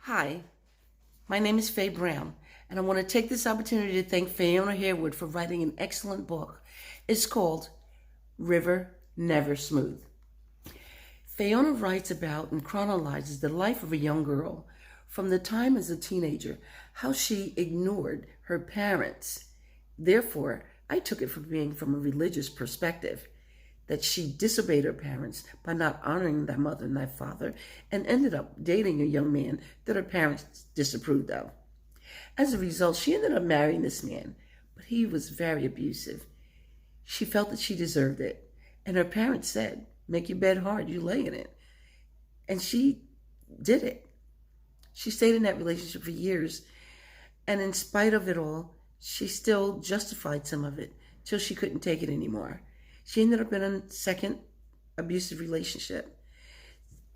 Hi, my name is Faye Brown, and I want to take this opportunity to thank Fiona Harewood for writing an excellent book. It's called River Never Smooth. Fiona writes about and chronologizes the life of a young girl from the time as a teenager, how she ignored her parents. Therefore, I took it from being from a religious perspective, that she disobeyed her parents by not honoring their mother and their father and ended up dating a young man that her parents disapproved of. As a result, she ended up marrying this man, but he was very abusive. She felt that she deserved it, and her parents said, "Make your bed hard, you lay in it." And she did it. She stayed in that relationship for years, and in spite of it all, she still justified some of it till she couldn't take it anymore. She ended up in a second abusive relationship.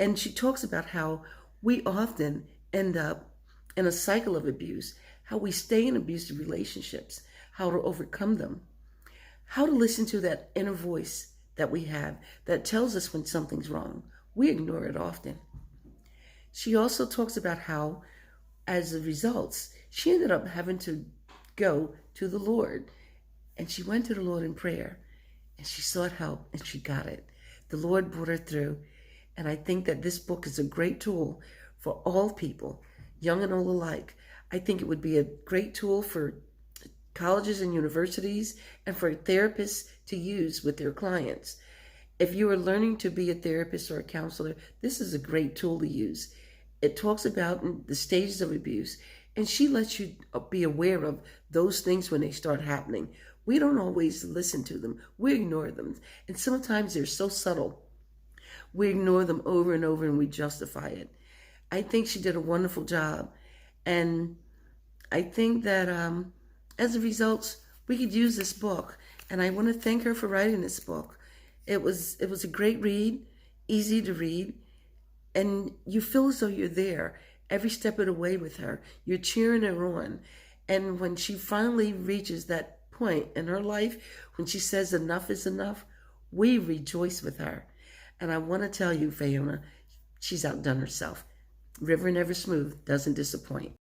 And she talks about how we often end up in a cycle of abuse, how we stay in abusive relationships, how to overcome them, how to listen to that inner voice that we have that tells us when something's wrong. We ignore it often. She also talks about how, as a result, she ended up having to go to the Lord. And she went to the Lord in prayer. And she sought help, and she got it. The Lord brought her through. And I think that this book is a great tool for all people, young and old alike. I think it would be a great tool for colleges and universities and for therapists to use with their clients. If you are learning to be a therapist or a counselor, this is a great tool to use. It talks about the stages of abuse, and she lets you be aware of those things when they start happening. We don't always listen to them. We ignore them. And sometimes they're so subtle. We ignore them over and over and we justify it. I think she did a wonderful job. And I think that as a result, we could use this book. And I want to thank her for writing this book. It was a great read, easy to read. And you feel as though you're there every step of the way with her. You're cheering her on. And when she finally reaches that point in her life, when she says enough is enough, we rejoice with her. And I want to tell you, Fiona, she's outdone herself. River Never Smooth doesn't disappoint.